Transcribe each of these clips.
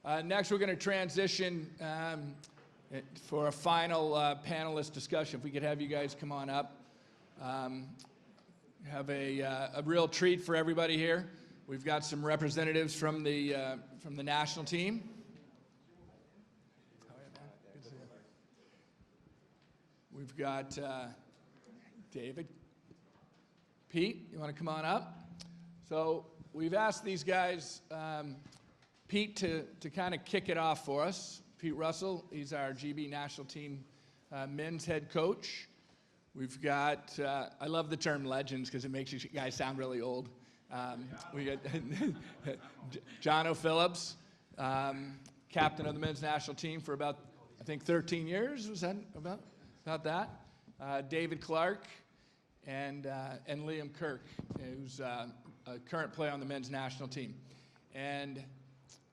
Next, we're going to transition for a final panelist discussion. If we could have you guys come on up. Have a real treat for everybody here. We've got some representatives from the national team. We've got David. Pete, you want to come on up? So we've asked these guys, Pete to kind of kick it off for us. Pete Russell, he's our GB national team men's head coach. We've got, I love the term legends because it makes you guys sound really old. We got Jono Phillips, captain of the men's national team for about, I think, 13 years. Was that about that? David Clarke and Liam Kirk, who's a current player on the men's national team. And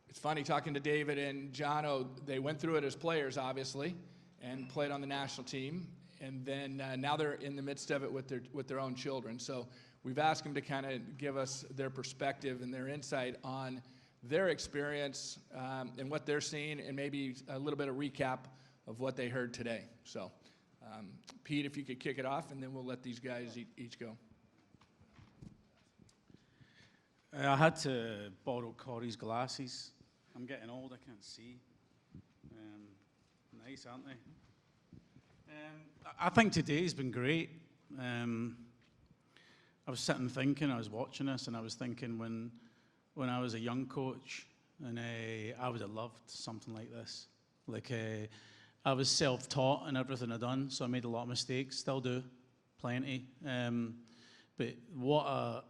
it's funny talking to David and Jono. They went through it as players, obviously, and played on the national team. And then now they're in the midst of it with their own children. So we've asked them to kind of give us their perspective and their insight on their experience and what they're seeing, and maybe a little bit of recap of what they heard today. So, Pete, if you could kick it off, and then we'll let these guys each go. I had to borrow Corey's glasses. I'm getting old, I can't see. Nice, aren't they? I think today's been great. I was sitting thinking, I was watching this, and I was thinking when I was a young coach, and I would have loved something like this. Like, I was self-taught in everything I'd done, so I made a lot of mistakes, still do, plenty. But what a,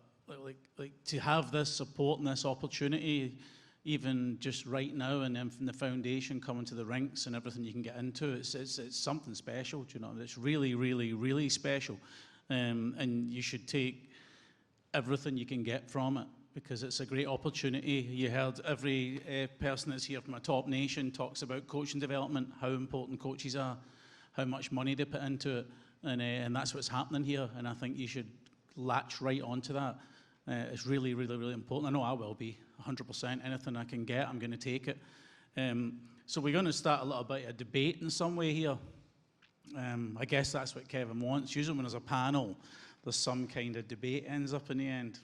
like to have this support and this opportunity, even just right now, and then from the foundation coming to the rinks and everything you can get into, it's something special, you know. It's really, really, really special. And you should take everything you can get from it, because it's a great opportunity. You heard every person that's here from a top nation talks about coaching development, how important coaches are, how much money they put into it, and that's what's happening here. And I think you should latch right onto that. It's really, really, really important. I know I will be 100%. Anything I can get, I'm going to take it. So we're going to start a little bit of a debate in some way here. I guess that's what Kevin wants. Usually when there's a panel, there's some kind of debate ends up in the end.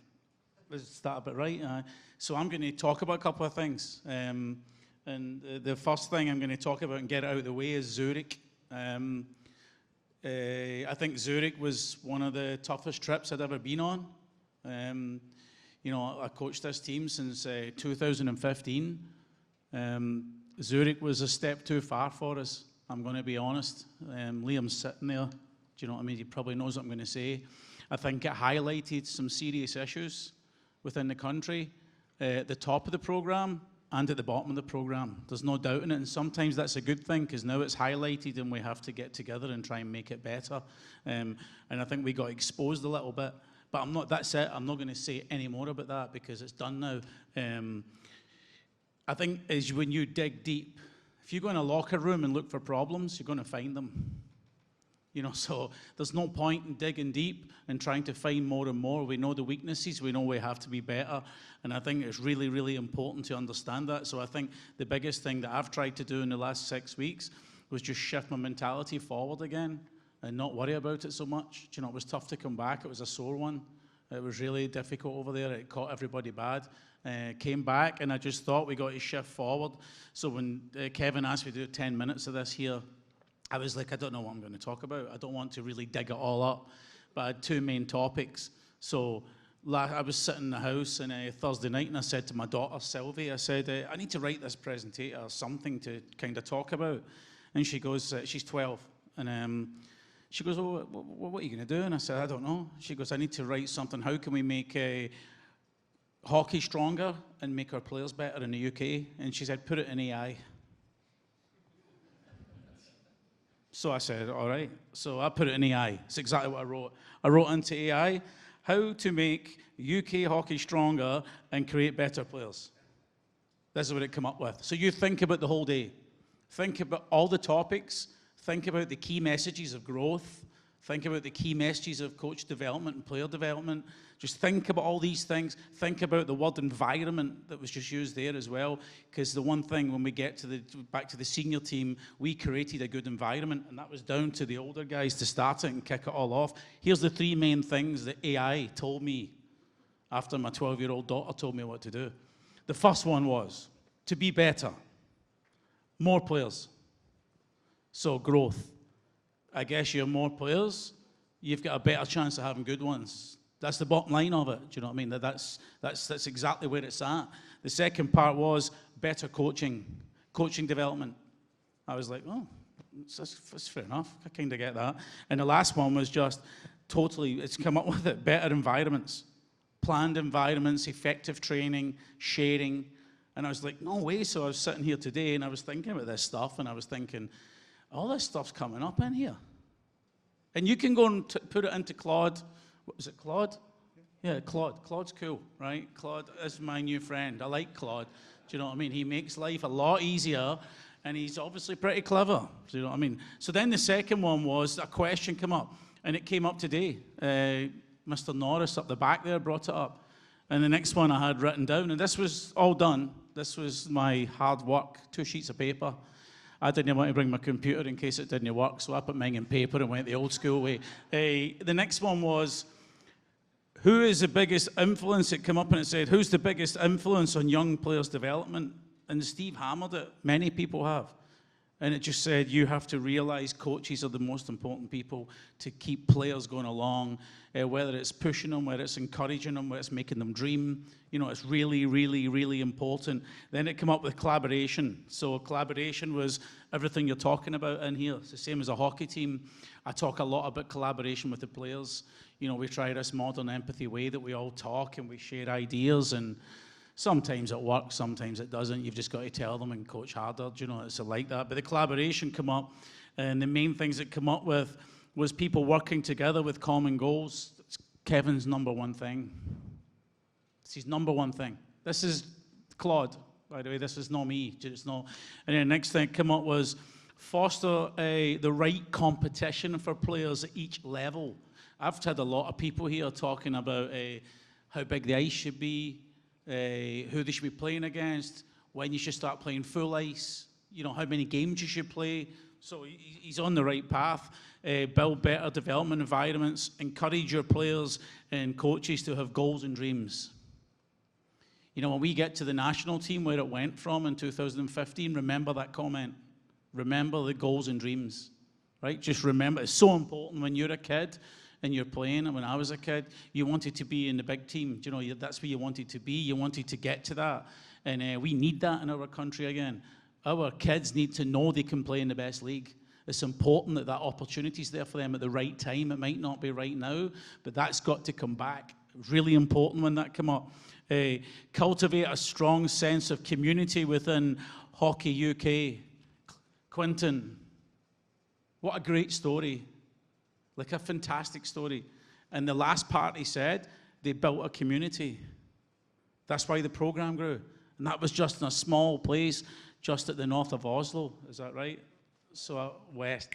Let's start a bit right. So I'm going to talk about a couple of things. And the first thing I'm going to talk about and get it out of the way is Zurich. I think Zurich was one of the toughest trips I'd ever been on. You know, I coached this team since 2015. Zurich was a step too far for us, I'm going to be honest. Liam's sitting there. Do you know what I mean? He probably knows what I'm going to say. I think it highlighted some serious issues within the country, at the top of the program and at the bottom of the program. There's no doubt in it, and sometimes that's a good thing, because now it's highlighted and we have to get together and try and make it better. And I think we got exposed a little bit. But that's it. I'm not going to say any more about that because it's done now. I think is when you dig deep, if you go in a locker room and look for problems, you're going to find them. You know, so there's no point in digging deep and trying to find more and more. We know the weaknesses. We know we have to be better. And I think it's really, really important to understand that. So I think the biggest thing that I've tried to do in the last 6 weeks was just shift my mentality forward again, and not worry about it so much. You know, it was tough to come back. It was a sore one. It was really difficult over there. It caught everybody bad. Came back, and I just thought we got to shift forward. So when Kevin asked me to do 10 minutes of this here, I was like, I don't know what I'm going to talk about. I don't want to really dig it all up. But I had two main topics. So I was sitting in the house on Thursday night, and I said to my daughter, Sylvie, I said, I need to write this presentation or something to kind of talk about. And she goes, she's 12. And she goes, oh, what are you going to do? And I said, I don't know. She goes, I need to write something. How can we make hockey stronger and make our players better in the UK? And she said, put it in AI. So I said, all right. So I put it in AI. It's exactly what I wrote. I wrote into AI, how to make UK hockey stronger and create better players. This is what it came up with. So you think about the whole day. Think about all the topics. Think about the key messages of growth. Think about the key messages of coach development and player development. Just think about all these things. Think about the word environment that was just used there as well. Because the one thing when we get to back to the senior team, we created a good environment, and that was down to the older guys to start it and kick it all off. Here's the 3 main things that AI told me after my 12-year-old daughter told me what to do. The first one was to be better. More players. So growth. I guess you have more players, you've got a better chance of having good ones. That's the bottom line of it. Do you know what I mean? That's exactly where it's at. The second part was better coaching development. I was like, oh, that's fair enough. I kind of get that. And the last one was just totally, it's come up with it, better environments. Planned environments, effective training, sharing. And I was like, no way. So I was sitting here today and I was thinking about this stuff, and I was thinking, all this stuff's coming up in here. And you can go and put it into Claude. What was it, Claude? Yeah, Claude. Claude's cool, right? Claude is my new friend. I like Claude. Do you know what I mean? He makes life a lot easier, and he's obviously pretty clever. Do you know what I mean? So then the second one was a question come up, and it came up today. Mr. Norris up the back there brought it up. And the next one I had written down, and this was all done. This was my hard work, 2 sheets of paper. I didn't want to bring my computer in case it didn't work, so I put mine in paper and went the old school way. The next one was, who is the biggest influence? It came up and it said, who's the biggest influence on young players' development? And Steve hammered it. Many people have. And it just said, you have to realize coaches are the most important people to keep players going along, whether it's pushing them, whether it's encouraging them, whether it's making them dream. You know, it's really, really, really important. Then it came up with collaboration. So collaboration was everything you're talking about in here. It's the same as a hockey team. I talk a lot about collaboration with the players. You know, we try this modern empathy way that we all talk and we share ideas, and sometimes it works, sometimes it doesn't. You've just got to tell them and coach harder. You know, it's like that. But the collaboration come up, and the main things that come up with was people working together with common goals. It's Kevin's number one thing. It's his number one thing. This is Claude, by the way. This is not me. It's not. And then the next thing that came up was foster the right competition for players at each level. I've had a lot of people here talking about how big the ice should be, who they should be playing against, when you should start playing full ice, you know, how many games you should play. So he's on the right path. Build better development environments, encourage your players and coaches to have goals and dreams. You know, when we get to the national team where it went from in 2015, remember that comment. Remember the goals and dreams, right? Just remember, it's so important when you're a kid and you're playing. And when I was a kid, you wanted to be in the big team. You know, that's where you wanted to be. You wanted to get to that. And we need that in our country again. Our kids need to know they can play in the best league. It's important that that opportunity is there for them at the right time. It might not be right now, but that's got to come back. Really important when that come up. Cultivate a strong sense of community within Hockey UK. Quinton, what a great story. Like a fantastic story. And the last part he said, they built a community. That's why the program grew. And that was just in a small place, just at the north of Oslo. Is that right? So west.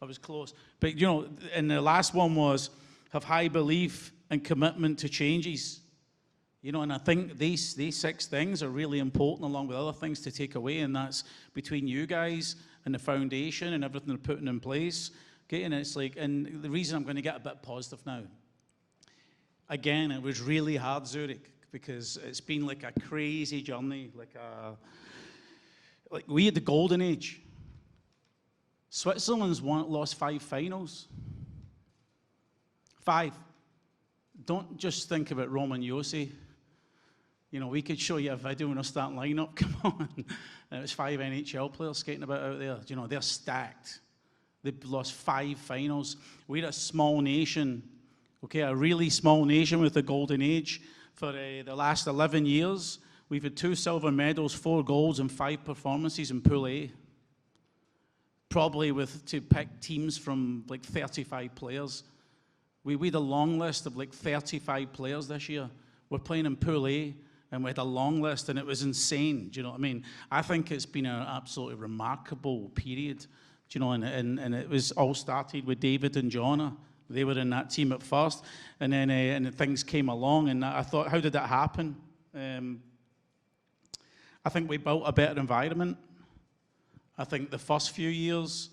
I was close. But, you know, and the last one was have high belief and commitment to changes. You know, and I think these 6 things are really important, along with other things to take away, and that's between you guys and the foundation and everything they're putting in place. Okay, and it's like, and the reason I'm going to get a bit positive now, again, it was really hard, Zurich, because it's been like a crazy journey, like we had the golden age. Switzerland's lost 5 finals. 5. Don't just think about Roman Josi. You know, we could show you a video in our starting lineup. Come on. And it was 5 NHL players skating about out there. You know, they're stacked. They've lost 5 finals. We're a small nation, okay, a really small nation with the golden age. For the last 11 years, we've had 2 silver medals, 4 golds, and 5 performances in Pool A. Probably to pick teams from like 35 players. We had a long list of like 35 players this year. We're playing in Pool A, and we had a long list, and it was insane. Do you know what I mean? I think it's been an absolutely remarkable period Do you know, and it was all started with David and Jono. They were in that team at first, and then and things came along, and I thought, how did that happen? I think we built a better environment. I think the first few years,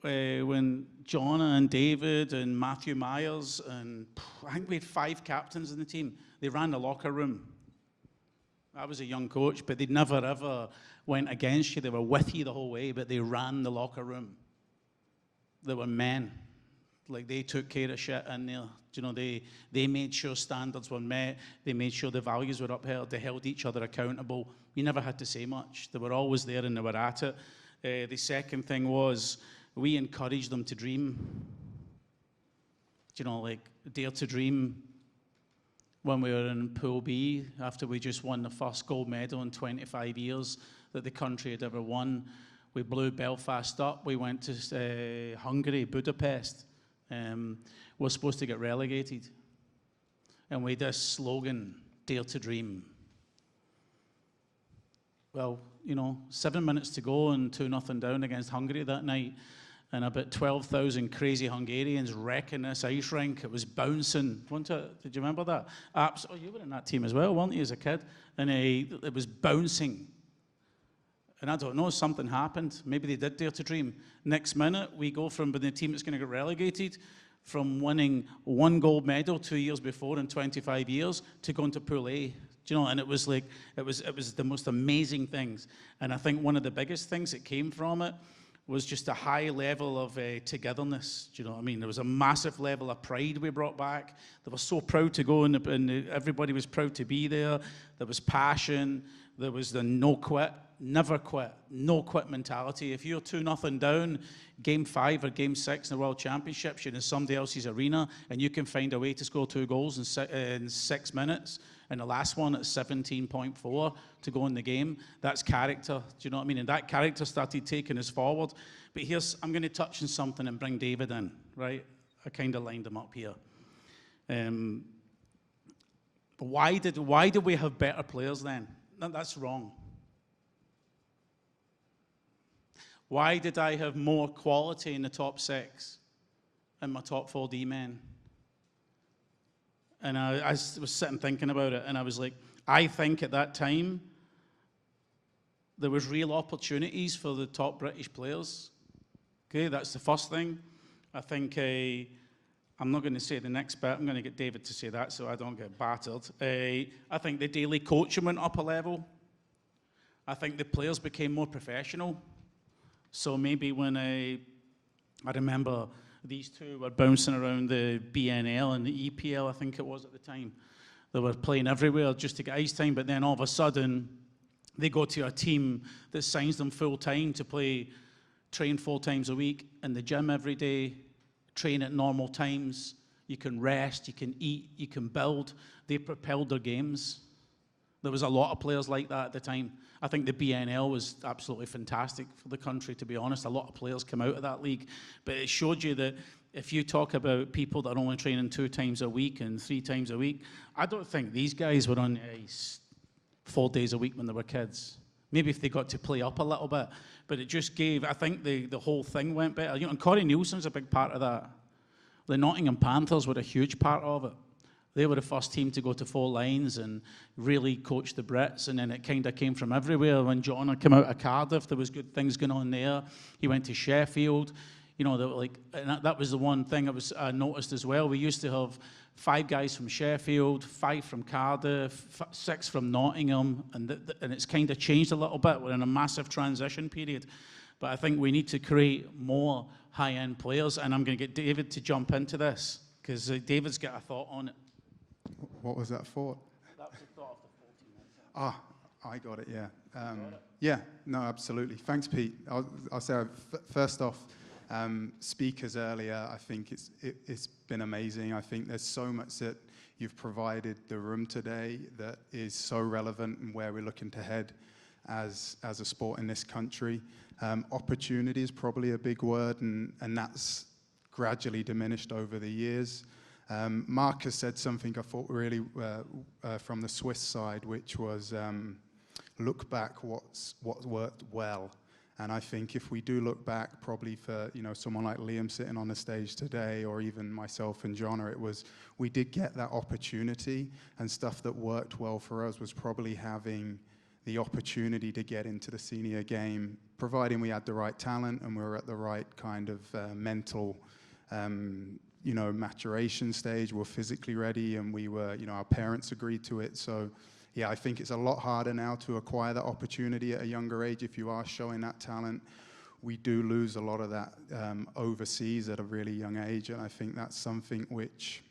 when Jono and David and Matthew Myers, and I think we had 5 captains in the team, they ran the locker room. I was a young coach, but they never ever went against you. They were with you the whole way, but they ran the locker room. They were men. Like, they took care of shit in there. You know, they made sure standards were met. They made sure the values were upheld. They held each other accountable. You never had to say much. They were always there and they were at it. The second thing was we encouraged them to dream. You know, like, dare to dream. When we were in Pool B, after we just won the first gold medal in 25 years that the country had ever won, we blew Belfast up. We went to Hungary, Budapest. We're supposed to get relegated. And we had this slogan, dare to dream. Well, you know, 7 minutes to go and 2-0 down against Hungary that night. And about 12,000 crazy Hungarians wrecking this ice rink. It was bouncing. Did you remember that? Oh, you were in that team as well, weren't you, as a kid? And it was bouncing. And I don't know, something happened. Maybe they did dare to dream. Next minute, we go from being the team that's going to get relegated, from winning 1 gold medal 2 years before in 25 years, to going to Pool A. Do you know? And it was like, it was the most amazing things. And I think one of the biggest things that came from it was just a high level of togetherness. Do you know what I mean? There was a massive level of pride we brought back. They were so proud to go, and everybody was proud to be there. There was passion. There was the no quit, never quit, no quit mentality. If you're 2-0 down, Game 5 or Game 6 in the World Championships, you're in somebody else's arena, and you can find a way to score 2 goals in 6 minutes, and the last one at 17.4 to go in the game. That's character. Do you know what I mean? And that character started taking us forward. But I'm going to touch on something and bring David in, right? I kind of lined him up here. Why did we have better players then? No, that's wrong. Why did I have more quality in the top 6 and my top 4 D-men? And I was sitting thinking about it, and I was like, I think at that time, there was real opportunities for the top British players. Okay, that's the first thing. I think, I'm not going to say the next bit, I'm going to get David to say that so I don't get battered. I think the daily coaching went up a level. I think the players became more professional. So maybe when I remember these two were bouncing around the BNL and the EPL, I think it was at the time. They were playing everywhere just to get ice time, but then all of a sudden, they go to a team that signs them full-time to train 4 times a week in the gym every day, train at normal times. You can rest, you can eat, you can build. They propelled their games. There was a lot of players like that at the time. I think the BNL was absolutely fantastic for the country, to be honest. A lot of players come out of that league. But it showed you that if you talk about people that are only training 2 times a week and 3 times a week, I don't think these guys were on ice 4 days a week when they were kids. Maybe if they got to play up a little bit. But it just gave, I think the whole thing went better. You know, and Corey Nielsen's a big part of that. The Nottingham Panthers were a huge part of it. They were the first team to go to 4 lines and really coach the Brits, and then it kind of came from everywhere. When Jono came out of Cardiff, there was good things going on there. He went to Sheffield. You know, that was the one thing I noticed as well. We used to have 5 guys from Sheffield, 5 from Cardiff, 6 from Nottingham, and it's kind of changed a little bit. We're in a massive transition period. But I think we need to create more high-end players, and I'm going to get David to jump into this, because David's got a thought on it. What was that thought? That was the thought of the 14 minutes. I got it, yeah. Yeah, no, absolutely. Thanks, Pete. I'll say, first off, speakers earlier, I think it's been amazing. I think there's so much that you've provided the room today that is so relevant and where we're looking to head as a sport in this country. Opportunity is probably a big word, and that's gradually diminished over the years. Mark has said something I thought really from the Swiss side, which was look back what's worked well And I think if we do look back, probably for someone like Liam sitting on the stage today, or even myself and Jono, we did get that opportunity, and stuff that worked well for us was probably having the opportunity to get into the senior game, providing we had the right talent and we were at the right kind of mental, maturation stage. We're physically ready, and we were, our parents agreed to it. So, yeah, I think it's a lot harder now to acquire that opportunity at a younger age if you are showing that talent. We do lose a lot of that overseas at a really young age, and I think that's something which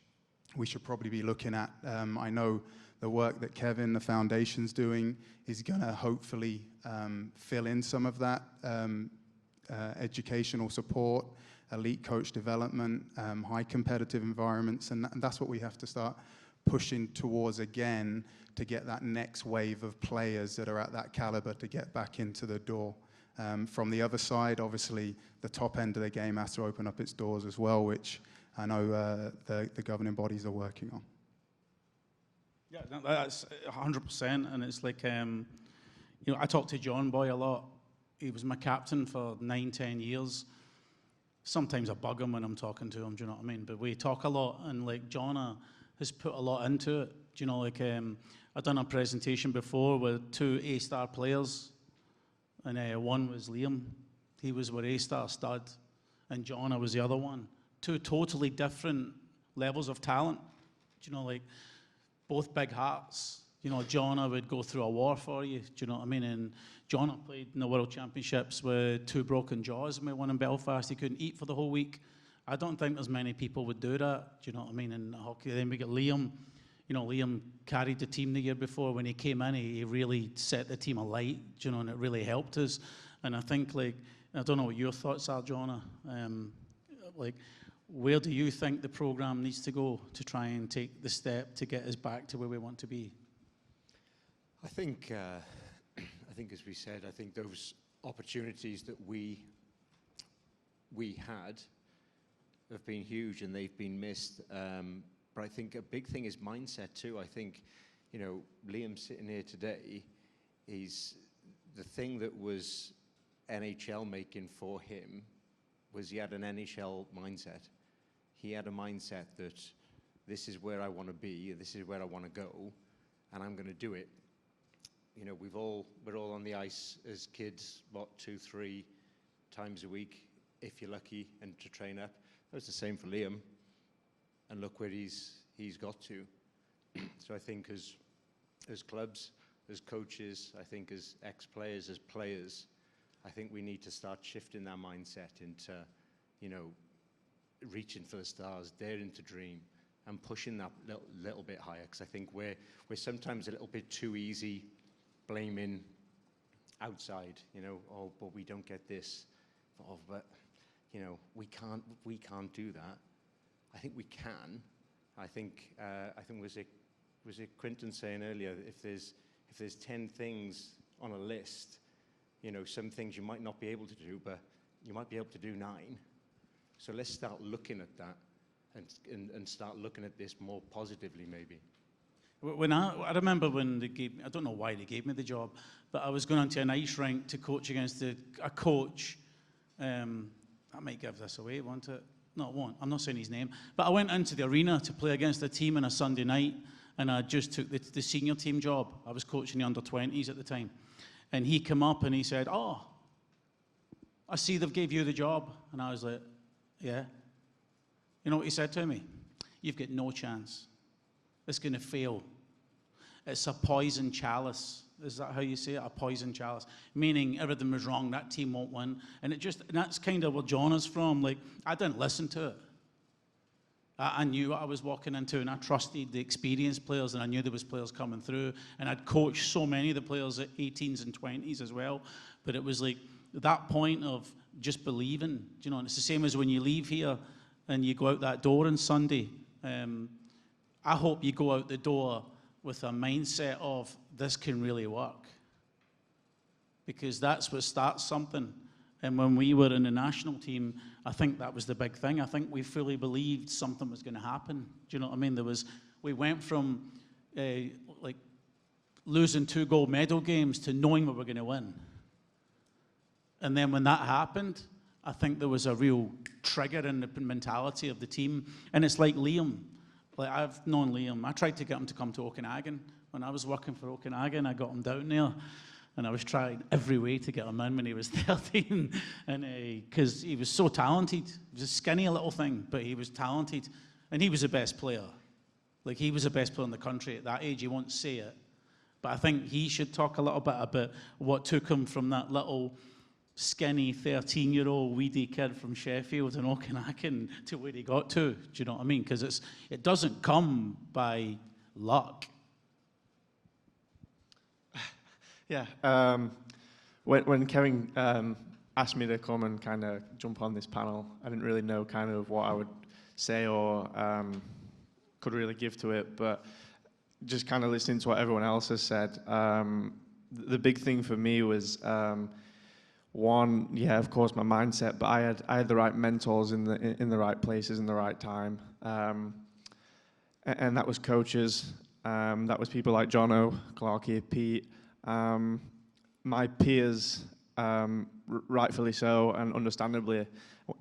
we should probably be looking at. I know the work that Kevin, the foundation's doing, is going to hopefully fill in some of that educational support, elite coach development, high competitive environments, and that's what we have to start pushing towards again, to get that next wave of players that are at that caliber to get back into the door. From the other side, obviously, the top end of the game has to open up its doors as well, which I know the governing bodies are working on. Yeah, that's 100%, and it's like, I talk to John Boy a lot. He was my captain for 9-10 years. Sometimes I bug him when I'm talking to him, do you know what I mean? But we talk a lot, and like Jonna has put a lot into it. Do you know, like I've done a presentation before with 2 A-star players, and one was Liam. He was our A-star stud, and Jonna was the other one. 2 totally different levels of talent. Do you know, like both big hearts. Jonna would go through a war for you. Do you know what I mean? And Jonna played in the World Championships with 2 broken jaws, and we won in Belfast. He couldn't eat for the whole week. I don't think there's many people would do that. Do you know what I mean? In hockey, then we got Liam. Liam carried the team the year before. When he came in, he really set the team alight, and it really helped us. And I think, like, I don't know what your thoughts are, Jonna. Where do you think the program needs to go to try and take the step to get us back to where we want to be? I think, as we said, I think those opportunities that we had have been huge, and they've been missed. But I think a big thing is mindset too. I think, Liam sitting here today, the thing that was NHL making for him was he had an NHL mindset. He had a mindset that this is where I want to be, this is where I want to go, and I'm going to do it. We're all on the ice as kids, 2-3 times a week, if you're lucky, and to train up. That was the same for Liam, and look where he's got to. So I think as clubs, as coaches, I think as ex-players, as players, I think we need to start shifting that mindset into, reaching for the stars, daring to dream, and pushing that little bit higher. Because I think we're sometimes a little bit too easy blaming outside, oh, but we don't get this, oh, but we can't do that. I think we can. I think was it Quinton saying earlier, if there's 10 things on a list, some things you might not be able to do, but you might be able to do 9. So let's start looking at that and start looking at this more positively, maybe. When I remember when they gave me, I don't know why they gave me the job, but I was going onto an ice rink to coach against a coach. I might give this away, won't it? No, it won't. I'm not saying his name. But I went into the arena to play against a team on a Sunday night, and I just took the senior team job. I was coaching the under-20s at the time. And he came up and he said, oh, I see they've gave you the job. And I was like, yeah. You know what he said to me? You've got no chance. It's going to fail. It's a poison chalice. Is that how you say it? A poison chalice. Meaning everything was wrong, that team won't win. And that's kind of where John is from. Like, I didn't listen to it. I knew what I was walking into, and I trusted the experienced players, and I knew there was players coming through. And I'd coached so many of the players at 18s and 20s as well. But it was like that point of just believing, and it's the same as when you leave here and you go out that door on Sunday. I hope you go out the door with a mindset of this can really work, because that's what starts something. And when we were in the national team, I think that was the big thing. I think we fully believed something was going to happen. Do you know what I mean? We went from like losing 2 gold medal games to knowing we were going to win. And then when that happened, I think there was a real trigger in the mentality of the team. And it's like Liam. Like, I've known Liam. I tried to get him to come to Okanagan. When I was working for Okanagan, I got him down there. And I was trying every way to get him in when he was 13. And because he was so talented. He was a skinny little thing, but he was talented. And he was the best player. Like, he was the best player in the country at that age. He won't say it. But I think he should talk a little bit about what took him from that little skinny 13-year-old weedy kid from Sheffield and Okanagan to where he got to. Do you know what I mean? Because it doesn't come by luck. Yeah. When Kevin asked me to come and kind of jump on this panel, I didn't really know kind of what I would say or could really give to it, but just kind of listening to what everyone else has said, the big thing for me was one, yeah, of course, my mindset, but I had the right mentors in the right places in the right time, and that was coaches, that was people like Jono, Clarke, Pete, my peers, rightfully so, and understandably.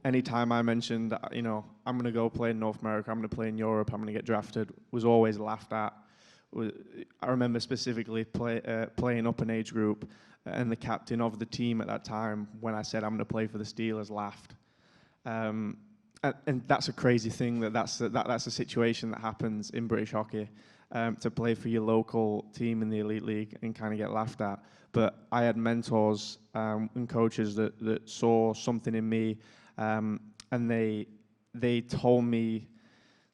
Anytime I mentioned, I'm going to go play in North America, I'm going to play in Europe, I'm going to get drafted, was always laughed at. I remember specifically playing up an age group, and the captain of the team at that time, when I said I'm going to play for the Steelers, laughed. And that's a crazy thing, that's a situation that happens in British hockey, to play for your local team in the elite league and kind of get laughed at. But I had mentors and coaches that saw something in me, and they told me,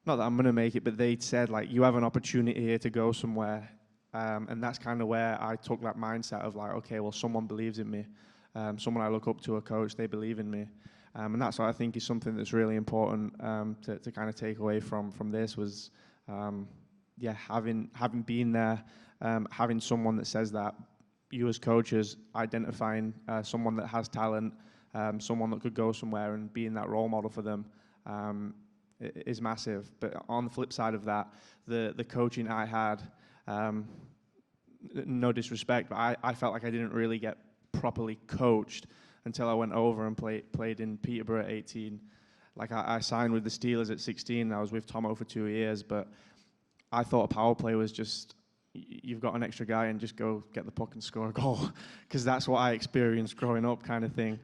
not that I'm going to make it, but they said, like, you have an opportunity here to go somewhere. And that's kind of where I took that mindset of, like, okay, well, someone believes in me. Someone I look up to, a coach, they believe in me. And that's what I think is something that's really important to kind of take away from this was, having been there, having someone that says that, you as coaches identifying someone that has talent, someone that could go somewhere and being that role model for them is massive. But on the flip side of that, the coaching I had, no disrespect, but I felt like I didn't really get properly coached until I went over and played in Peterborough at 18. Like, I signed with the Steelers at 16, and I was with Tomo for 2 years, but I thought a power play was just, you've got an extra guy and just go get the puck and score a goal, because that's what I experienced growing up, kind of thing.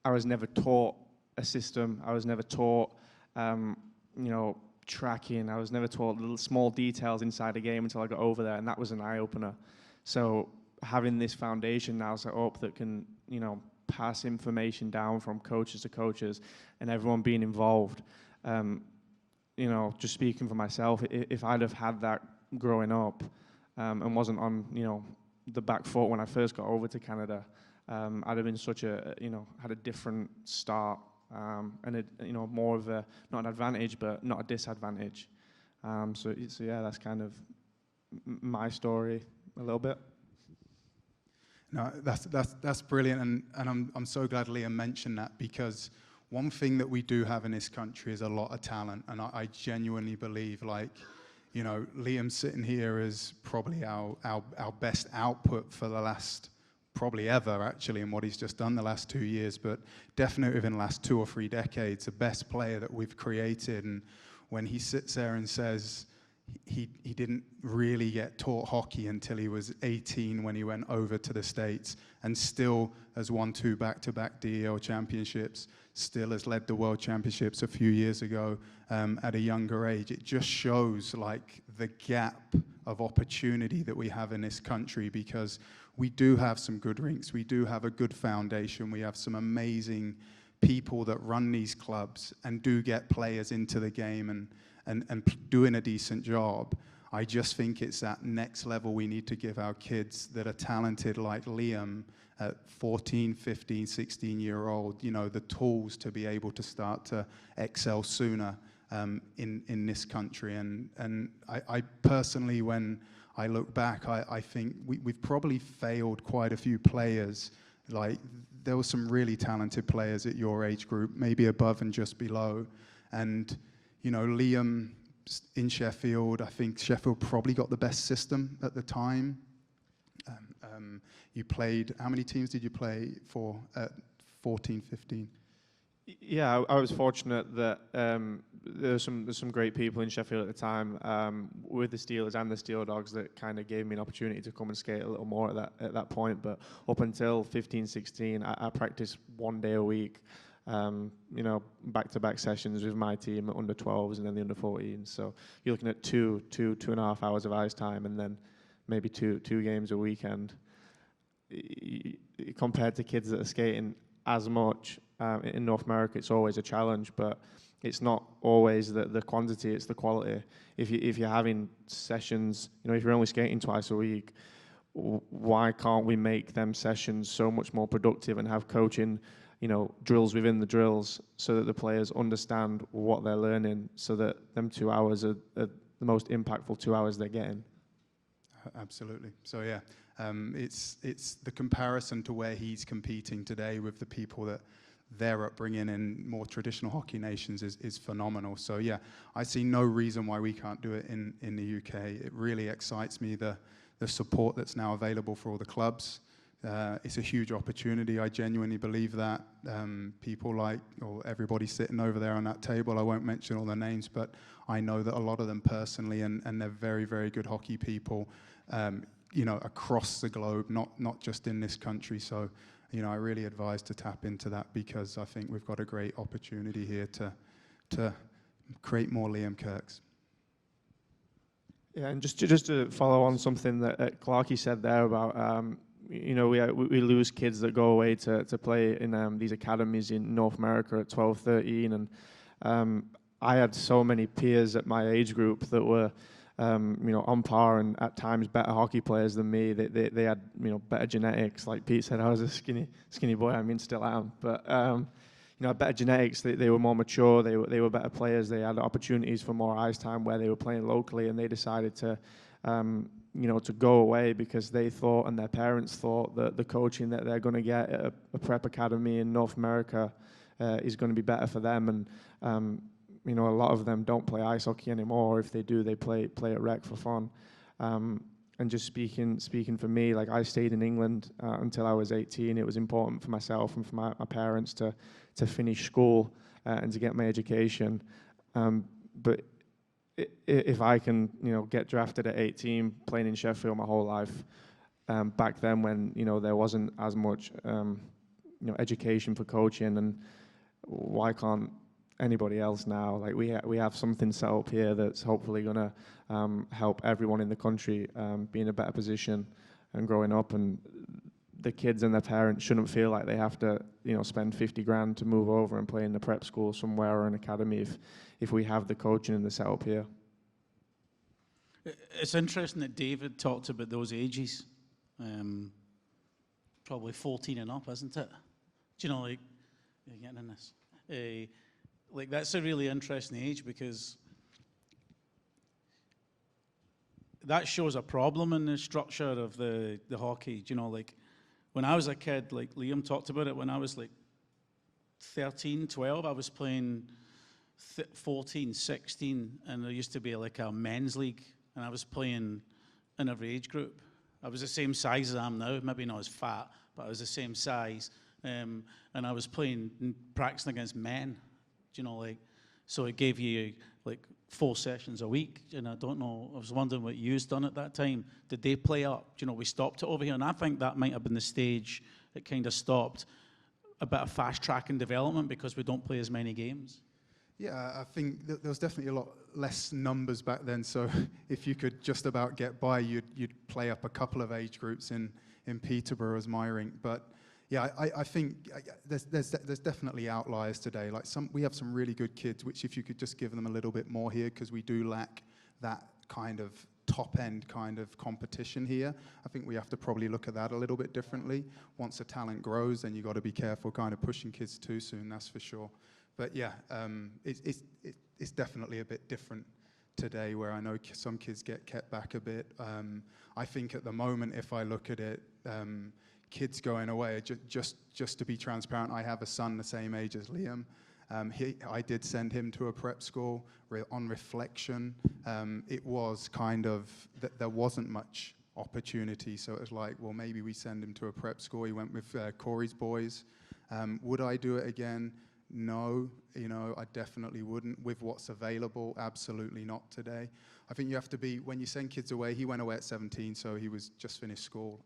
I was never taught a system. I was never taught, tracking. I was never taught little small details inside a game until I got over there, and that was an eye-opener. So having this foundation now set up that can, pass information down from coaches to coaches and everyone being involved, just speaking for myself, if I'd have had that growing up and wasn't on, the back foot when I first got over to Canada, I'd have been had a different start, and more of a, not an advantage, but not a disadvantage. So yeah, that's kind of my story a little bit. No, that's brilliant, and I'm so glad Liam mentioned that, because one thing that we do have in this country is a lot of talent, and I genuinely believe, Liam sitting here is probably our best output for the last, probably ever actually, in what he's just done the last 2 years, but definitely within the last 2 or 3 decades, the best player that we've created. And when he sits there and says he didn't really get taught hockey until he was 18 when he went over to the States, and still has won 2 back-to-back DEL championships, still has led the World Championships a few years ago at a younger age. It just shows the gap of opportunity that we have in this country, because we do have some good rinks, we do have a good foundation, we have some amazing people that run these clubs and do get players into the game and doing a decent job. I just think it's that next level we need to give our kids that are talented like Liam at 14, 15, 16-year-old, the tools to be able to start to excel sooner in this country. And I personally, when I look back, I think we've probably failed quite a few players. There were some really talented players at your age group, maybe above and just below. And Liam in Sheffield, I think Sheffield probably got the best system at the time. You played, how many teams did you play for at 14, 15? Yeah, I was fortunate that there's some great people in Sheffield at the time with the Steelers and the Steel Dogs that kind of gave me an opportunity to come and skate a little more at that point. But up until 15, 16, I practiced 1 day a week, back-to-back sessions with my team at under 12s and then the under 14s. So you're looking at two and a half hours of ice time, and then maybe two games a weekend. Compared to kids that are skating as much in North America, it's always a challenge, but it's not always the quantity, it's the quality. If you're having sessions, if you're only skating twice a week, why can't we make them sessions so much more productive and have coaching, drills within the drills so that the players understand what they're learning, so that them 2 hours are the most impactful 2 hours they're getting? Absolutely. So yeah, it's the comparison to where he's competing today with the people that their upbringing in more traditional hockey nations is phenomenal. So yeah, I see no reason why we can't do it in the UK. It really excites me, the support that's now available for all the clubs. It's a huge opportunity. I genuinely believe that. People or everybody sitting over there on that table, I won't mention all their names, but I know that a lot of them personally, and they're very, very good hockey people, across the globe, not just in this country. So, I really advise to tap into that, because I think we've got a great opportunity here to create more Liam Kirks. Yeah, and just to follow on something that Clarke said there about, we lose kids that go away to play in these academies in North America at 12, 13, and I had so many peers at my age group that were, on par and at times better hockey players than me. They had, better genetics. Like Pete said, I was a skinny boy. I mean, still am. But better genetics. They were more mature. They were better players. They had opportunities for more ice time where they were playing locally, and they decided to, to go away because they thought, and their parents thought, that the coaching that they're going to get at a prep academy in North America is going to be better for them. And a lot of them don't play ice hockey anymore. If they do, they play at rec for fun. And just speaking for me, like, I stayed in England until I was 18. It was important for myself and for my parents to finish school and to get my education. But if I can, get drafted at 18, playing in Sheffield my whole life, back then when, there wasn't as much, education for coaching, and why can't anybody else now? Like, we have something set up here that's hopefully going to help everyone in the country be in a better position and growing up, and the kids and their parents shouldn't feel like they have to, spend 50 grand to move over and play in the prep school somewhere or an academy if we have the coaching and the setup here. It's interesting that David talked about those ages, probably 14 and up, isn't it? Do you know, like, you're getting in this. Like, that's a really interesting age, because that shows a problem in the structure of the hockey. Do you know, like, when I was a kid, like Liam talked about it, when I was like 13, 12, I was playing 14, 16, and there used to be like a men's league, and I was playing in every age group. I was the same size as I am now, maybe not as fat, but I was the same size, and I was practicing against men. Do you know, like, so it gave you like 4 sessions a week, and I don't know, I was wondering what you've done at that time. Did they play up? Do you know, we stopped it over here, and I think that might have been the stage that kind of stopped a bit of fast tracking development, because we don't play as many games. Yeah, I think there was definitely a lot less numbers back then, so if you could just about get by, you'd play up a couple of age groups in Peterborough as my rink. But yeah, I think there's definitely outliers today. Like, we have some really good kids, which if you could just give them a little bit more here, because we do lack that kind of top-end kind of competition here. I think we have to probably look at that a little bit differently. Once the talent grows, then you've got to be careful kind of pushing kids too soon, that's for sure. But yeah, it's definitely a bit different today, where I know some kids get kept back a bit. I think at the moment, if I look at it, kids going away, just to be transparent, I have a son the same age as Liam. I did send him to a prep school. On reflection, it was kind of that there wasn't much opportunity. So it was like, well, maybe we send him to a prep school. He went with Corey's boys. Would I do it again? No, I definitely wouldn't. With what's available, absolutely not today. I think you have to be, when you send kids away, he went away at 17, so he was just finished school,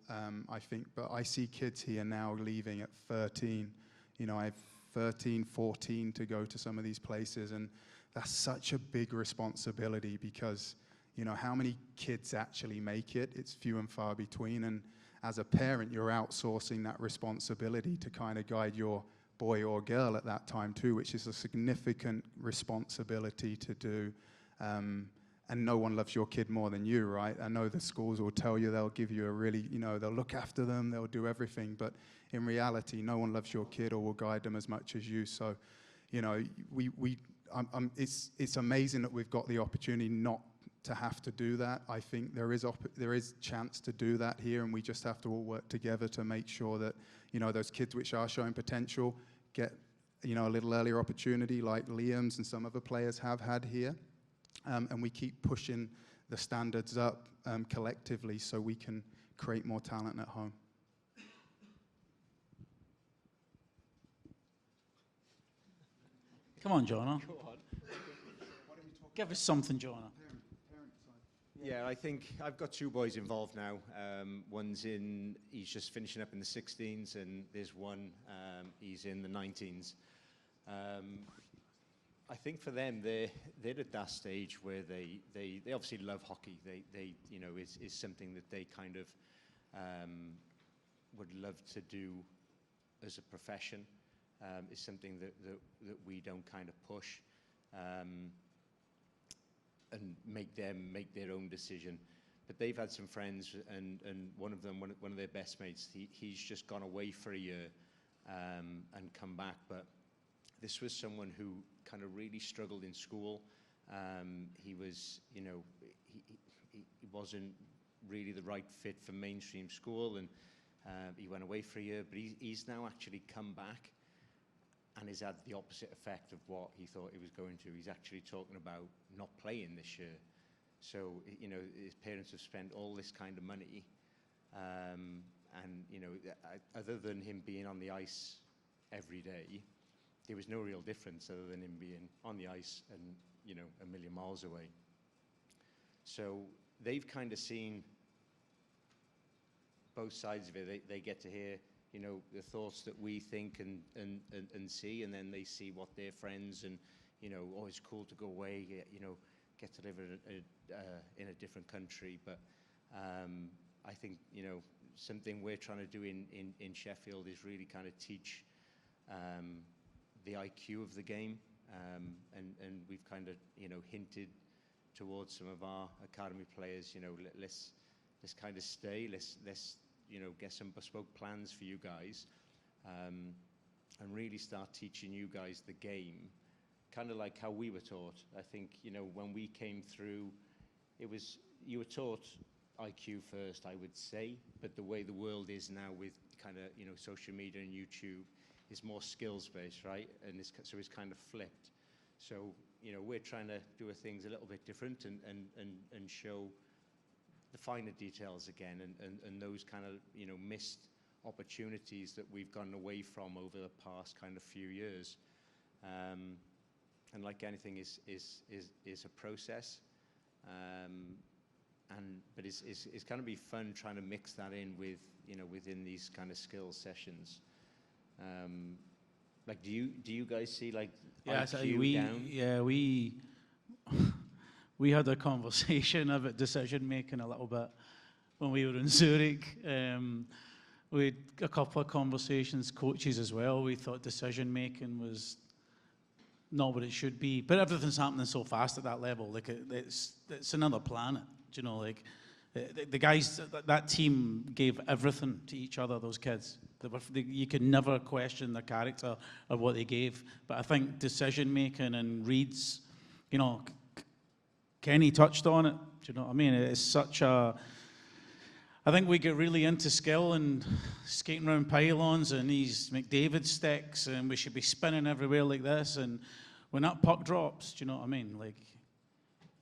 I think. But I see kids here now leaving at 13. I have 13, 14 to go to some of these places, and that's such a big responsibility because, how many kids actually make it? It's few and far between, and as a parent, you're outsourcing that responsibility to kind of guide your boy or girl at that time too, which is a significant responsibility to do. And no one loves your kid more than you, right? I know the schools will tell you, they'll give you a really, they'll look after them, they'll do everything, but in reality, no one loves your kid or will guide them as much as you. So, it's amazing that we've got the opportunity not to have to do that. I think there is chance to do that here, and we just have to all work together to make sure that, those kids which are showing potential get, a little earlier opportunity like Liam's and some other players have had here. And we keep pushing the standards up collectively so we can create more talent at home. Come on, Jono. Go on. Give us something, Jono. Yeah, I think I've got two boys involved now. He's just finishing up in the 16s, and there's one, he's in the 19s. I think for them, they're at that stage where they obviously love hockey. They is something that they kind of would love to do as a profession. Is something that we don't kind of push and make them make their own decision. But they've had some friends, and one of them, one of their best mates, he's just gone away for a year and come back. But this was someone who kind of really struggled in school. He was, he wasn't really the right fit for mainstream school, and he went away for a year. But he's now actually come back and has had the opposite effect of what he thought he was going to. He's actually talking about not playing this year. So, his parents have spent all this kind of money, and, other than him being on the ice every day, there was no real difference other than him being on the ice and, a million miles away. So they've kind of seen both sides of it. They get to hear, the thoughts that we think and see, and then they see what their friends and, oh, it's cool to go away, get to live in a different country. But I think, something we're trying to do in Sheffield is really kind of teach the IQ of the game, and we've kind of, hinted towards some of our academy players, let's kind of stay, let's get some bespoke plans for you guys, and really start teaching you guys the game, kind of like how we were taught. I think, when we came through, you were taught IQ first, I would say, but the way the world is now with kind of, social media and YouTube is more skills-based, right? And so it's kind of flipped. So, we're trying to do things a little bit different and show the finer details again, and those kind of, missed opportunities that we've gone away from over the past kind of few years. And like anything is a process. But it's going to be fun trying to mix that in with, within these kind of skills sessions. Like, do you guys see like IQ down? Yeah, we had a conversation about decision making a little bit when we were in Zurich. We had a couple of conversations, coaches as well. We thought decision making was not what it should be, but everything's happening so fast at that level. Like it's another planet. Like the guys, that team gave everything to each other. Those kids, you could never question the character of what they gave. But I think decision making and reads, Kenny touched on it. Do you know what I mean? It's such a. I think we get really into skill and skating around pylons and these McDavid sticks, and we should be spinning everywhere like this. And when that puck drops, do you know what I mean? Like,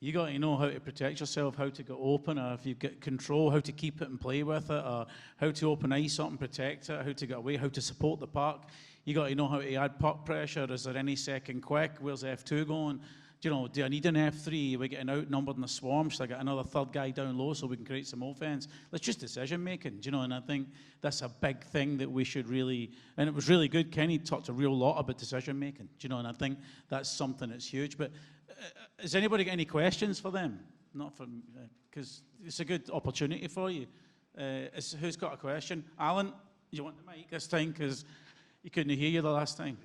You got to know how to protect yourself, how to get open, or if you've got control, how to keep it and play with it, or how to open ice up and protect it, how to get away, how to support the puck. You got to know how to add puck pressure. Is there any second quick? Where's F2 going? Do I need an F3? Are we getting outnumbered in the swarm? Should I get another third guy down low so we can create some offense? That's just decision making, and I think that's a big thing that we should really, and it was really good. Kenny talked a real lot about decision making, and I think that's something that's huge. But has anybody got any questions for them? Not for, because it's a good opportunity for you. Who's got a question? Alan, you want the mic this time because you couldn't hear you the last time.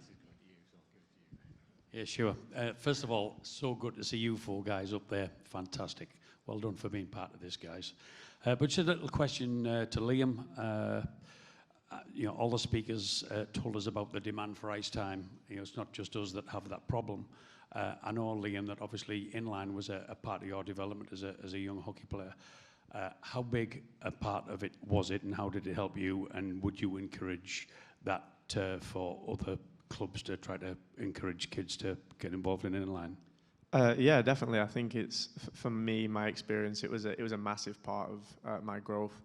Yeah, sure. First of all, so good to see you four guys up there. Fantastic. Well done for being part of this, guys. But just a little question to Liam. All the speakers told us about the demand for ice time. It's not just us that have that problem. I know, Liam, that obviously inline was a part of your development as a young hockey player. How big a part of it was it, and how did it help you? And would you encourage that for other clubs to try to encourage kids to get involved in inline? Yeah, definitely. I think it's, for me, my experience, it was a massive part of my growth.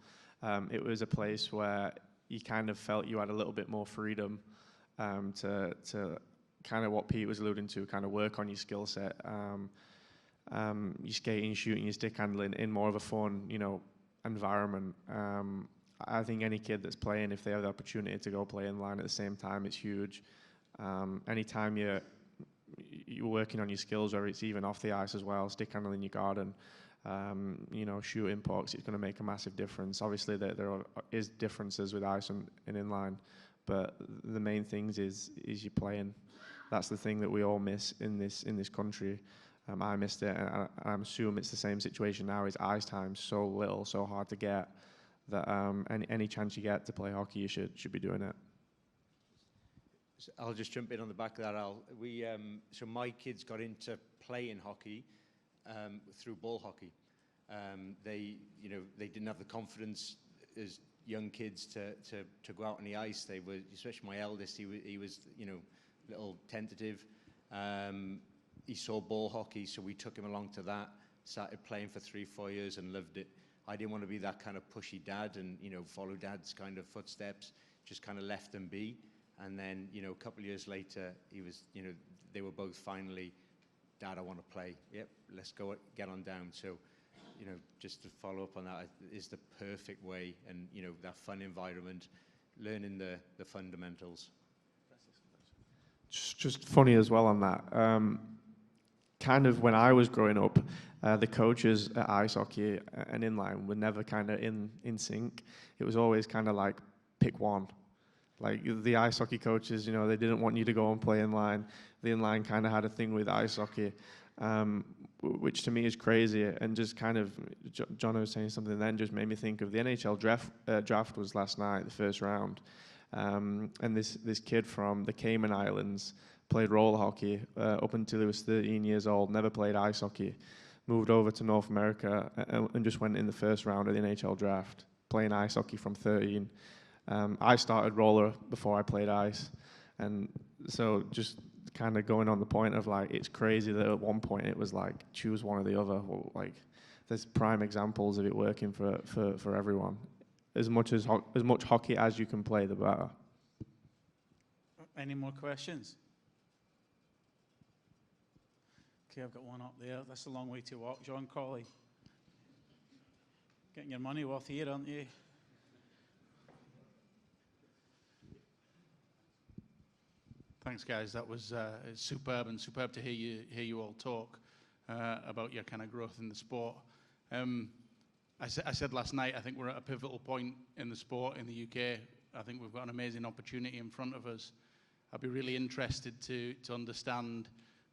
It was a place where you kind of felt you had a little bit more freedom to kind of what Pete was alluding to, kind of work on your skill set, your skating, shooting, your stick handling in more of a fun, environment. I think any kid that's playing, if they have the opportunity to go play inline at the same time, it's huge. Anytime you're working on your skills, or it's even off the ice as well, stick handling your garden, shooting pucks, it's going to make a massive difference. Obviously, there is differences with ice and inline, but the main things is you're playing. That's the thing that we all miss in this country. I missed it, and I assume it's the same situation now. Is ice time so little, so hard to get, that any chance you get to play hockey, you should be doing it. I'll just jump in on the back of that. So my kids got into playing hockey through ball hockey. They didn't have the confidence as young kids to go out on the ice. They were, especially my eldest, he was a little tentative. He saw ball hockey, so we took him along to that. Started playing for 3-4 years and loved it. I didn't want to be that kind of pushy dad and follow dad's kind of footsteps. Just kind of left them be. And then, a couple of years later, they were both finally, Dad, I want to play. Yep, let's go get on down. So, just to follow up on that, is the perfect way, and, that fun environment, learning the fundamentals. Just funny as well on that. Kind of when I was growing up, the coaches at ice hockey and inline were never kind of in sync. It was always kind of like, pick one. Like the ice hockey coaches, they didn't want you to go and play inline. The inline kind of had a thing with ice hockey, which to me is crazy. And just kind of, Jono was saying something then, just made me think of the NHL draft was last night, the first round. And this kid from the Cayman Islands played roller hockey up until he was 13 years old, never played ice hockey, moved over to North America and just went in the first round of the NHL draft, playing ice hockey from 13. I started roller before I played ice, and so just kind of going on the point of like, it's crazy that at one point it was like, choose one or the other. Well, like, there's prime examples of it working for everyone. As much hockey as you can play, the better. Any more questions? Okay, I've got one up there. That's a long way to walk, John Colley. Getting your money worth here, aren't you? Thanks, guys. That was superb, and superb to hear you all talk about your kind of growth in the sport. I said last night, I think we're at a pivotal point in the sport in the UK. I think we've got an amazing opportunity in front of us. I'd be really interested to understand,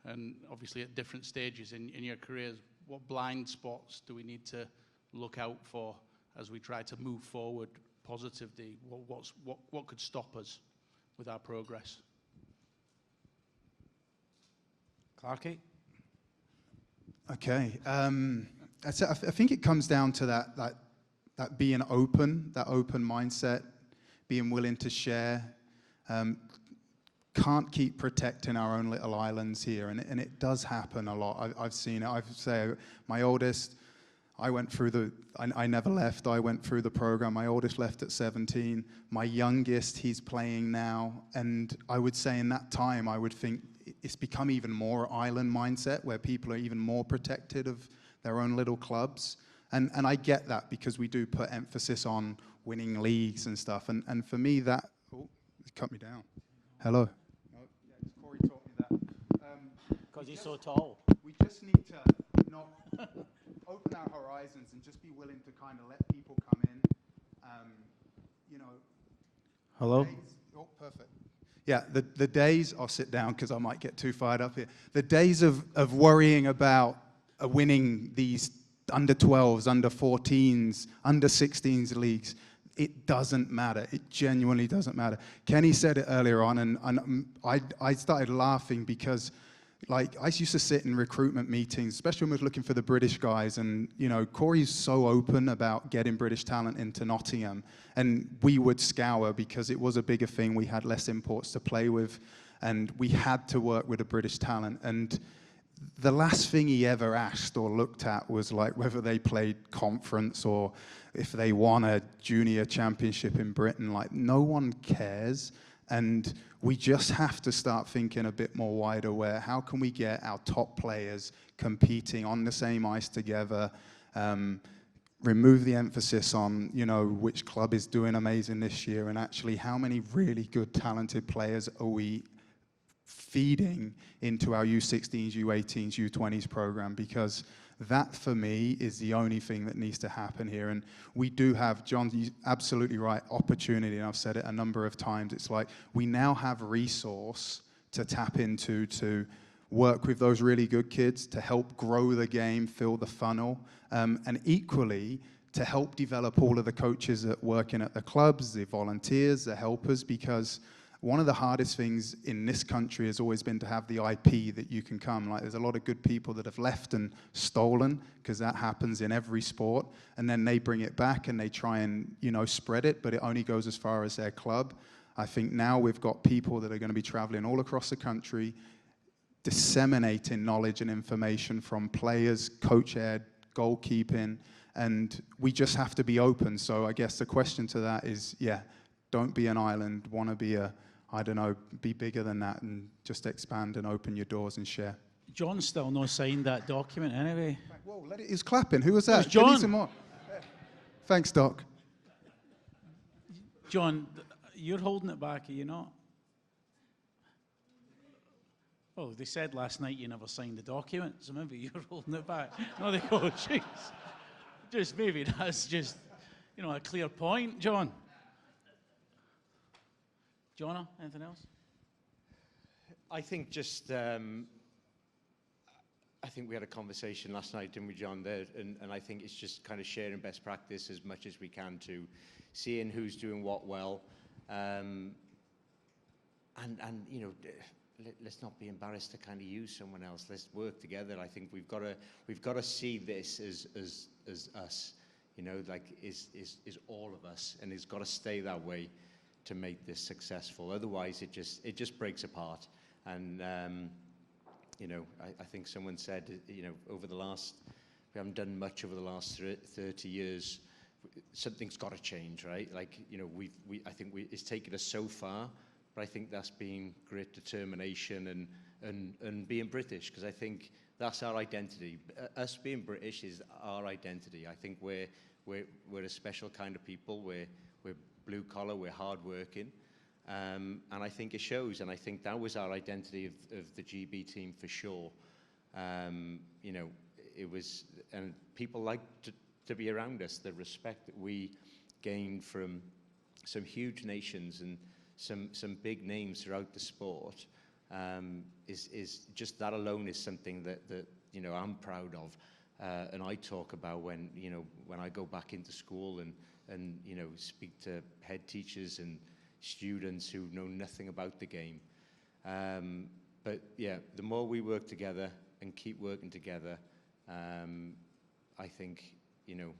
and obviously at different stages in your careers, what blind spots do we need to look out for as we try to move forward positively? What could stop us with our progress? Clarke? Okay. I think it comes down to that being open, that open mindset, being willing to share, can't keep protecting our own little islands here, and it does happen a lot. I've seen it. I've say my oldest, I went through I never left. I went through the program. My oldest left at 17. My youngest, he's playing now, and I would say in that time, I would think it's become even more island mindset where people are even more protected of their own little clubs, and I get that because we do put emphasis on winning leagues and stuff, and for me that, oh, it cut me down. Hello. Corey taught me that. Because he's so tall. We just need to not open our horizons and just be willing to kind of let people come in. You know. Hello? Oh, perfect. Yeah, the days, I'll sit down because I might get too fired up here. The days of worrying about winning these under 12s, under 14s, under 16s leagues, it doesn't matter. It genuinely doesn't matter. Kenny said it earlier on, and I started laughing because, like, I used to sit in recruitment meetings, especially when we was looking for the British guys, and, you know, Corey's so open about getting British talent into Nottingham, and we would scour because it was a bigger thing. We had less imports to play with, and we had to work with a British talent. And the last thing he ever asked or looked at was, like, whether they played conference or if they won a junior championship in Britain. Like, no one cares. And we just have to start thinking a bit more wide aware. How can we get our top players competing on the same ice together? Remove the emphasis on, you know, which club is doing amazing this year, and actually how many really good, talented players are we feeding into our U16s, U18s, U20s program, because that, for me, is the only thing that needs to happen here. And we do have, John, you're absolutely right, opportunity, and I've said it a number of times. It's like we now have resource to tap into, to work with those really good kids, to help grow the game, fill the funnel, and equally to help develop all of the coaches that working at the clubs, the volunteers, the helpers, because one of the hardest things in this country has always been to have the IP that you can come. Like, there's a lot of good people that have left and stolen, because that happens in every sport, and then they bring it back and they try and, you know, spread it, but it only goes as far as their club. I think now we've got people that are going to be traveling all across the country, disseminating knowledge and information from players, coach ed, goalkeeping, and we just have to be open. So I guess the question to that is, yeah, don't be an island, want to be a, I don't know, be bigger than that, and just expand and open your doors and share. John's still not signed that document anyway. Whoa, he's clapping. Who was that? It was John. Give me some more. Thanks, Doc. John, you're holding it back, are you not? Oh, they said last night you never signed the document, so maybe you're holding it back. No, they go, jeez. Just maybe that's just, you know, a clear point, John. Jono, anything else? I think just, I think we had a conversation last night, didn't we, John, there, and I think it's just kind of sharing best practice as much as we can, to seeing who's doing what well, and you know, let's not be embarrassed to kind of use someone else. Let's work together. I think we've got to see this as us, you know, like is all of us, and it's got to stay that way to make this successful. Otherwise, it just breaks apart. And you know, I think someone said, you know, we haven't done much over the last 30 years. Something's got to change, right? Like, you know, I think it's taken us so far, but I think that's been great determination and being British, because I think that's our identity. Us being British is our identity. I think we're a special kind of people. We're blue collar, we're hardworking, and I think it shows. And I think that was our identity of the GB team for sure. You know, it was, and people liked to be around us. The respect that we gained from some huge nations and some big names throughout the sport is just, that alone is something that you know, I'm proud of, and I talk about when I go back into school and you know, speak to head teachers and students who know nothing about the game. But yeah, the more we work together and keep working together, I think, you know,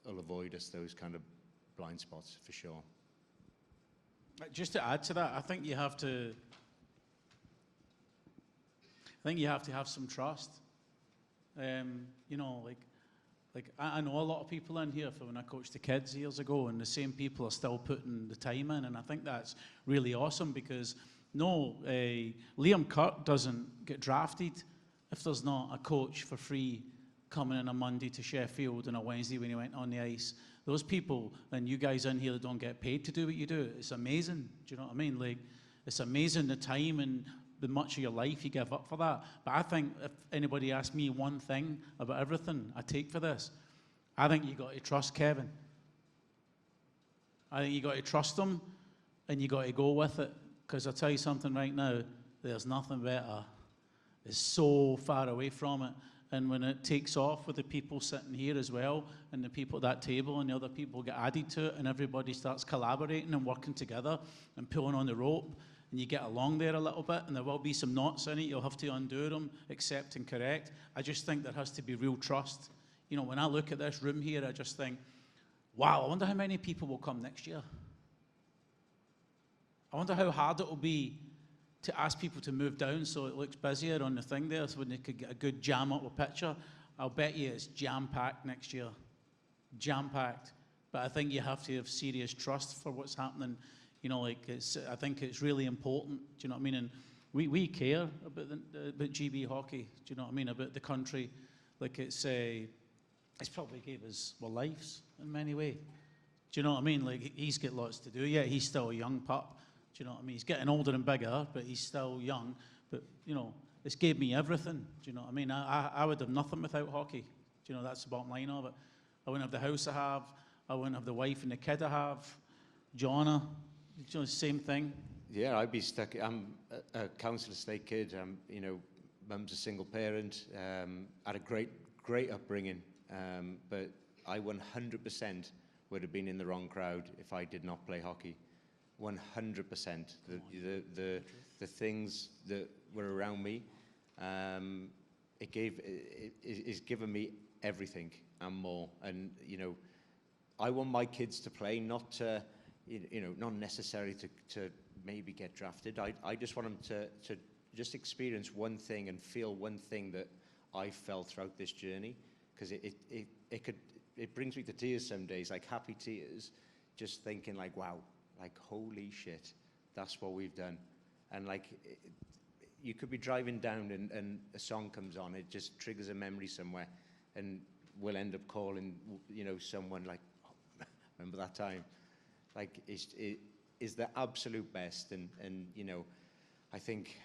it'll avoid us those kind of blind spots for sure. Just to add to that, I think you have to have some trust. You know, like I know a lot of people in here from when I coached the kids years ago, and the same people are still putting the time in, and I think that's really awesome because Liam Kirk doesn't get drafted if there's not a coach for free coming in a Monday to Sheffield and a Wednesday when he went on the ice. Those people and you guys in here that don't get paid to do what you do, it's amazing. Do you know what I mean? Like, it's amazing the time and the much of your life you give up for that. But I think if anybody asks me one thing about everything I take for this, I think you got to trust Kevin. I think you got to trust him and you got to go with it. Because I'll tell you something right now, there's nothing better. It's so far away from it. And when it takes off with the people sitting here as well, and the people at that table and the other people get added to it, and everybody starts collaborating and working together and pulling on the rope, and you get along there a little bit, and there will be some knots in it, you'll have to undo them, accept and correct. I just think there has to be real trust. You know, when I look at this room here, I just think, wow, I wonder how many people will come next year. I wonder how hard it will be to ask people to move down so it looks busier on the thing there, so when they could get a good jam up a picture. I'll bet you it's jam-packed next year. Jam-packed. But I think you have to have serious trust for what's happening. You know, like, I think it's really important. Do you know what I mean? And we care about GB hockey. Do you know what I mean? About the country. Like, it's probably gave us our lives in many ways. Do you know what I mean? Like, he's got lots to do. Yeah, he's still a young pup. Do you know what I mean? He's getting older and bigger, but he's still young. But, you know, it's gave me everything. Do you know what I mean? I would have nothing without hockey. Do you know, that's the bottom line of it. I wouldn't have the house I have. I wouldn't have the wife and the kid I have. Jonna, you know, same thing. Yeah, I'd be stuck. I'm a council estate kid. You know, mum's a single parent. Had a great upbringing. But I 100% would have been in the wrong crowd if I did not play hockey. 100%. The things that were around me, it's given me everything and more. And you know, I want my kids to play, not to, you know, not necessarily to maybe get drafted. I just want them to just experience one thing and feel one thing that I felt throughout this journey, because it brings me to tears some days, like happy tears, just thinking like, wow. Like, holy shit, that's what we've done. And like, you could be driving down and a song comes on, it just triggers a memory somewhere, and we'll end up calling, you know, someone like, oh, remember that time? Like, it is the absolute best. And you know, I think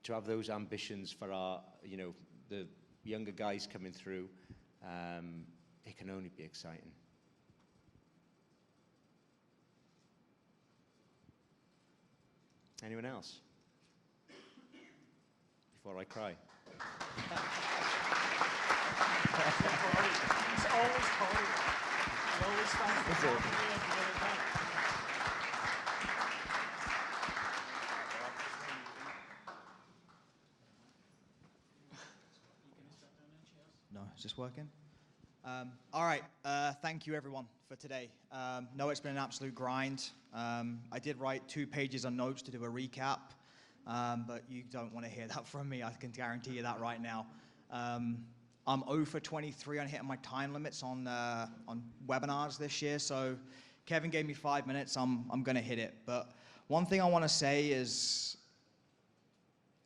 to have those ambitions for our, you know, the younger guys coming through, it can only be exciting. Anyone else? Before I cry. It's always cold. It always starts. No, is this working? All right, thank you everyone for today. No, it's been an absolute grind. I did write 2 pages of notes to do a recap, but you don't want to hear that from me. I can guarantee you that right now. I'm 0 for 23 on hitting my time limits on webinars this year, so Kevin gave me 5 minutes. I'm going to hit it. But one thing I want to say is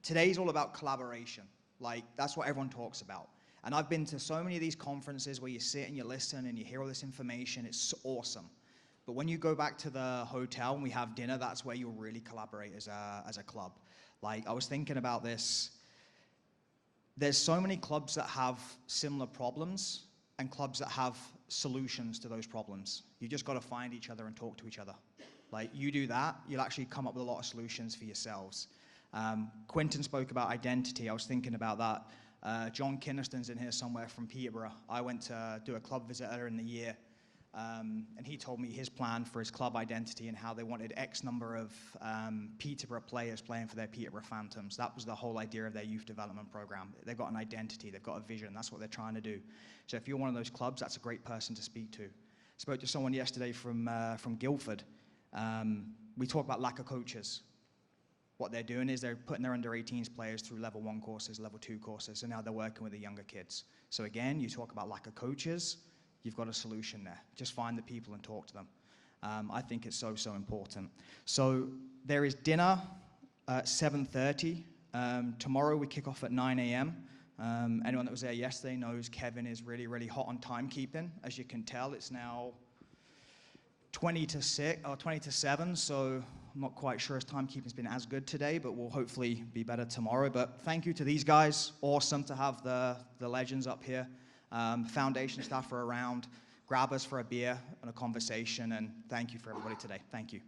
today's all about collaboration. Like, that's what everyone talks about. And I've been to so many of these conferences where you sit and you listen and you hear all this information. It's awesome. But when you go back to the hotel and we have dinner, that's where you'll really collaborate as a club. Like, I was thinking about this. There's so many clubs that have similar problems and clubs that have solutions to those problems. You just got to find each other and talk to each other. Like, you do that, you'll actually come up with a lot of solutions for yourselves. Quentin spoke about identity. I was thinking about that. John Kinniston's in here somewhere from Peterborough. I went to do a club visit earlier in the year, and he told me his plan for his club identity and how they wanted X number of Peterborough players playing for their Peterborough Phantoms. That was the whole idea of their youth development program. They've got an identity, they've got a vision, that's what they're trying to do. So if you're one of those clubs, that's a great person to speak to. Spoke to someone yesterday from Guildford. We talk about lack of coaches. What they're doing is they're putting their under-18s players through level 1 courses, level 2 courses, and now they're working with the younger kids. So again, you talk about lack of coaches, you've got a solution there. Just find the people and talk to them. I think it's so, so important. So there is dinner at 7:30. Tomorrow we kick off at 9 a.m. Anyone that was there yesterday knows Kevin is really, really hot on timekeeping. As you can tell, it's now 20 to 7, so I'm not quite sure his timekeeping's been as good today, but we'll hopefully be better tomorrow. But thank you to these guys. Awesome to have the legends up here. Foundation staff are around. Grab us for a beer and a conversation, and thank you for everybody today. Thank you.